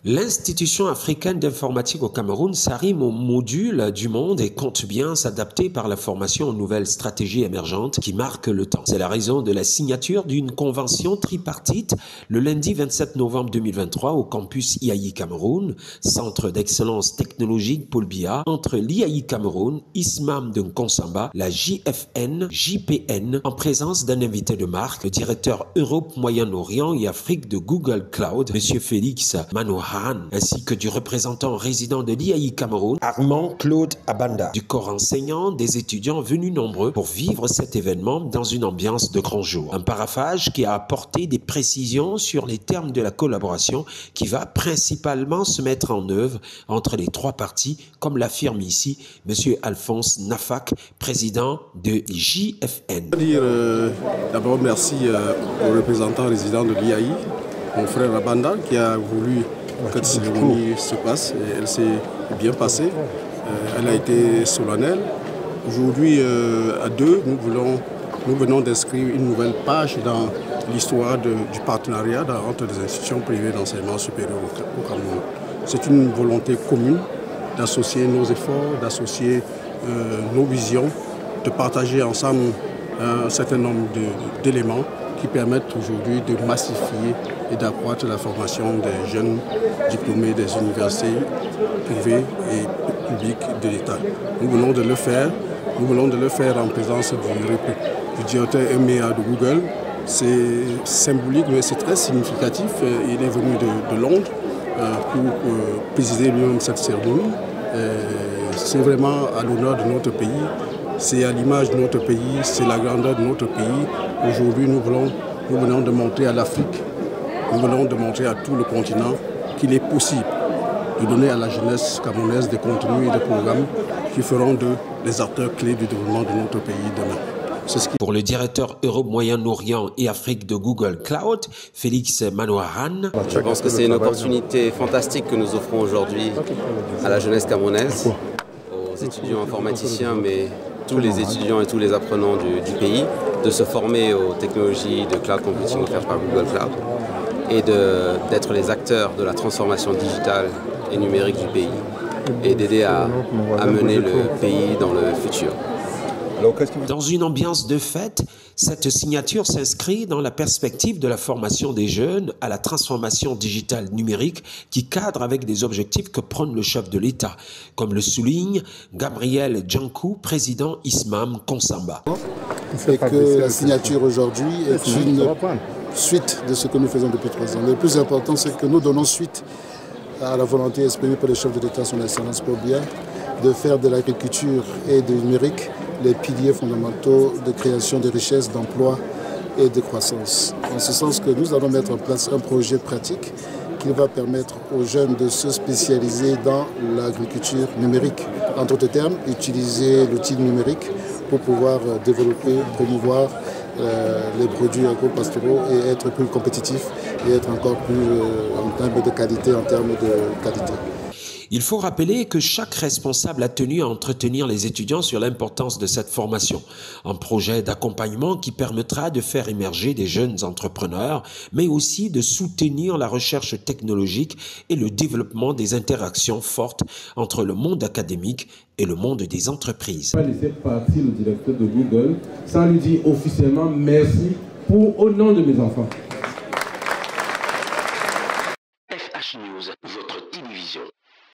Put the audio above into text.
L'Institution africaine d'informatique au Cameroun s'arrime au module du monde et compte bien s'adapter par la formation aux nouvelles stratégies émergentes qui marquent le temps. C'est la raison de la signature d'une convention tripartite le lundi 27 novembre 2023 au campus IAI Cameroun, centre d'excellence technologique Paul Biya, entre l'IAI Cameroun, ISMAM de Nkonsamba, la JFN, JPN, en présence d'un invité de marque, le directeur Europe, Moyen-Orient et Afrique de Google Cloud, M. Félix Manoharan, ainsi que du représentant résident de l'IAI Cameroun, Armand Claude Abanda, du corps enseignant, des étudiants venus nombreux pour vivre cet événement dans une ambiance de grand jour. Un paraphage qui a apporté des précisions sur les termes de la collaboration qui va principalement se mettre en œuvre entre les trois parties, comme l'affirme ici M. Alphonse Nafak, président de JFN. D'abord, merci aux représentants résidents de l'IAI, mon frère Abanda, qui a voulu que cette cérémonie se passe. Et elle s'est bien passée. Elle a été solennelle. Aujourd'hui, à deux, nous venons d'inscrire une nouvelle page dans l'histoire du partenariat entre les institutions privées d'enseignement supérieur au Cameroun. C'est une volonté commune d'associer nos efforts, d'associer nos visions, de partager ensemble un certain nombre d'éléments qui permettent aujourd'hui de massifier et d'accroître la formation des jeunes diplômés des universités privées et publiques de l'État. Nous venons de le faire. Nous venons de le faire en présence du directeur MEA de Google. C'est symbolique, mais c'est très significatif. Il est venu de Londres pour présider lui-même cette cérémonie. C'est vraiment à l'honneur de notre pays. C'est à l'image de notre pays, c'est la grandeur de notre pays. Aujourd'hui, nous venons de montrer à l'Afrique, nous venons de montrer à tout le continent qu'il est possible de donner à la jeunesse camerounaise des contenus et des programmes qui feront des acteurs clés du développement de notre pays demain. Pour le directeur Europe, Moyen-Orient et Afrique de Google Cloud, Félix Manoharan. Je pense que c'est une opportunité fantastique que nous offrons aujourd'hui à la jeunesse camerounaise, aux étudiants informaticiens, mais tous les étudiants et tous les apprenants du pays, de se former aux technologies de cloud computing offertes par Google Cloud et d'être les acteurs de la transformation digitale et numérique du pays et d'aider à mener le pays dans le futur. Dans une ambiance de fête, cette signature s'inscrit dans la perspective de la formation des jeunes à la transformation digitale numérique qui cadre avec des objectifs que prône le chef de l'État, comme le souligne Gabriel Djankou, président ISMAM Nkonsamba. C'est que la signature aujourd'hui est une suite de ce que nous faisons depuis 3 ans. Le plus important, c'est que nous donnons suite à la volonté exprimée par le chef de l'État, son Excellence Paul Biya, de faire de l'agriculture et du numérique les piliers fondamentaux de création de richesses, d'emplois et de croissance. En ce sens que nous allons mettre en place un projet pratique qui va permettre aux jeunes de se spécialiser dans l'agriculture numérique. En d'autres termes, utiliser l'outil numérique pour pouvoir développer, promouvoir les produits agro-pastoraux et être plus compétitifs et être encore plus en termes de qualité, Il faut rappeler que chaque responsable a tenu à entretenir les étudiants sur l'importance de cette formation. Un projet d'accompagnement qui permettra de faire émerger des jeunes entrepreneurs, mais aussi de soutenir la recherche technologique et le développement des interactions fortes entre le monde académique et le monde des entreprises. Je ne vais pas laisser partir le directeur de Google sans lui dire officiellement merci au nom de mes enfants. FH News, votre télévision.